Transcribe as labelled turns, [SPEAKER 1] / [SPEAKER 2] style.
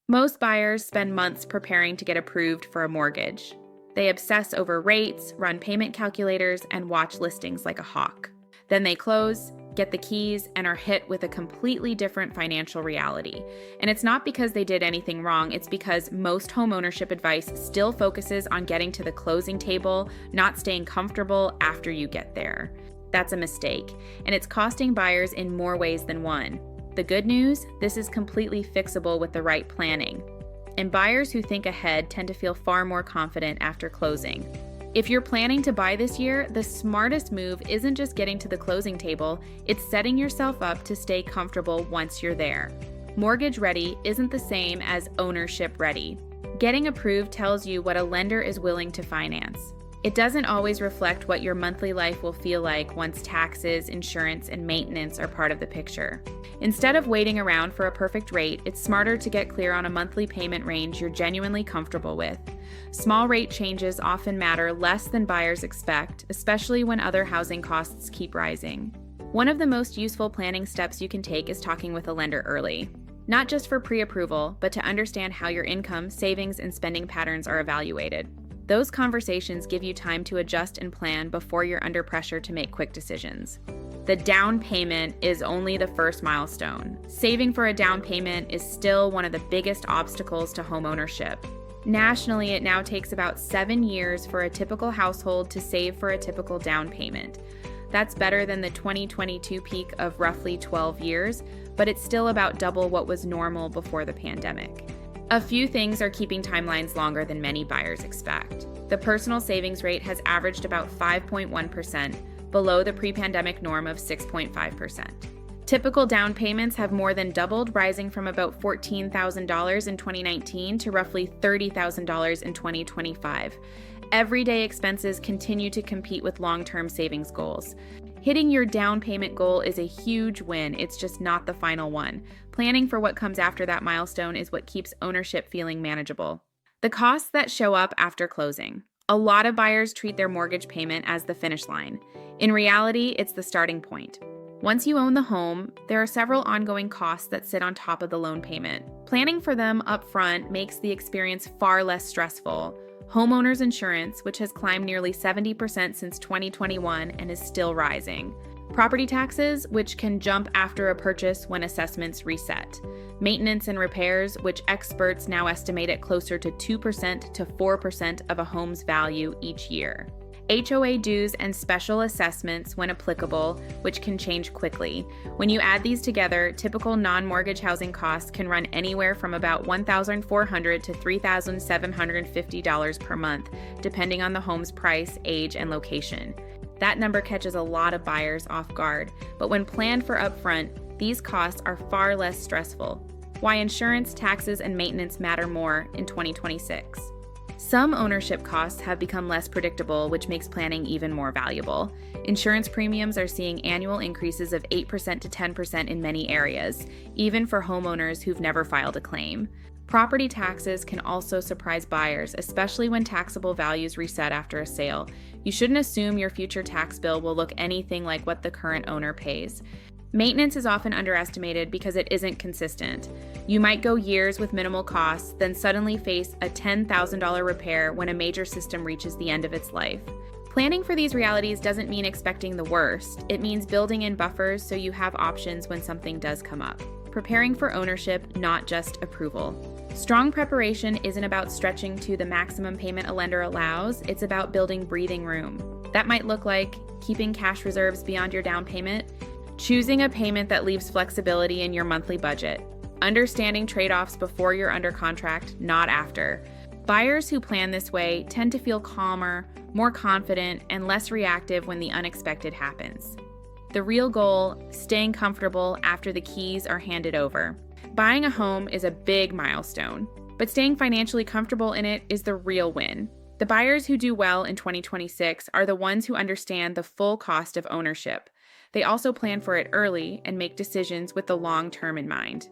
[SPEAKER 1] Most buyers spend months preparing to get approved for a mortgage. They obsess over rates, run payment calculators, and watch listings like a hawk. Then they close, get the keys, and are hit with a completely different financial reality. And it's not because they did anything wrong, it's because most homeownership advice still focuses on getting to the closing table, not staying comfortable after you get there. That's a mistake, and it's costing buyers in more ways than one. The good news, this is completely fixable with the right planning. And buyers who think ahead tend to feel far more confident after closing. If you're planning to buy this year, the smartest move isn't just getting to the closing table, it's setting yourself up to stay comfortable once you're there. Mortgage ready isn't the same as ownership ready. Getting approved tells you what a lender is willing to finance. It doesn't always reflect what your monthly life will feel like once taxes, insurance, and maintenance are part of the picture. Instead of waiting around for a perfect rate, it's smarter to get clear on a monthly payment range you're genuinely comfortable with. Small rate changes often matter less than buyers expect, especially when other housing costs keep rising. One of the most useful planning steps you can take is talking with a lender early. Not just for pre-approval, but to understand how your income, savings, and spending patterns are evaluated. Those conversations give you time to adjust and plan before you're under pressure to make quick decisions. The down payment is only the first milestone. Saving for a down payment is still one of the biggest obstacles to homeownership. Nationally, it now takes about 7 years for a typical household to save for a typical down payment. That's better than the 2022 peak of roughly 12 years, but it's still about double what was normal before the pandemic. A few things are keeping timelines longer than many buyers expect. The personal savings rate has averaged about 5.1%, below the pre-pandemic norm of 6.5%. Typical down payments have more than doubled, rising from about $14,000 in 2019 to roughly $30,000 in 2025. Everyday expenses continue to compete with long-term savings goals. Hitting your down payment goal is a huge win, it's just not the final one. Planning for what comes after that milestone is what keeps ownership feeling manageable. The costs that show up after closing. A lot of buyers treat their mortgage payment as the finish line. In reality, it's the starting point. Once you own the home, there are several ongoing costs that sit on top of the loan payment. Planning for them up front makes the experience far less stressful. Homeowners insurance, which has climbed nearly 70% since 2021 and is still rising. Property taxes, which can jump after a purchase when assessments reset. Maintenance and repairs, which experts now estimate at closer to 2% to 4% of a home's value each year. HOA dues and special assessments when applicable, which can change quickly. When you add these together, typical non-mortgage housing costs can run anywhere from about $1,400 to $3,750 per month, depending on the home's price, age, and location. That number catches a lot of buyers off guard, but when planned for upfront, these costs are far less stressful. Why insurance, taxes, and maintenance matter more in 2026. Some ownership costs have become less predictable, which makes planning even more valuable. Insurance premiums are seeing annual increases of 8% to 10% in many areas, even for homeowners who've never filed a claim. Property taxes can also surprise buyers, especially when taxable values reset after a sale. You shouldn't assume your future tax bill will look anything like what the current owner pays. Maintenance is often underestimated because it isn't consistent. You might go years with minimal costs, then suddenly face a $10,000 repair when a major system reaches the end of its life. Planning for these realities doesn't mean expecting the worst. It means building in buffers so you have options when something does come up. Preparing for ownership, not just approval. Strong preparation isn't about stretching to the maximum payment a lender allows, it's about building breathing room. That might look like keeping cash reserves beyond your down payment, choosing a payment that leaves flexibility in your monthly budget, understanding trade-offs before you're under contract, not after. Buyers who plan this way tend to feel calmer, more confident, and less reactive when the unexpected happens. The real goal, staying comfortable after the keys are handed over. Buying a home is a big milestone, but staying financially comfortable in it is the real win. The buyers who do well in 2026 are the ones who understand the full cost of ownership. They also plan for it early and make decisions with the long term in mind.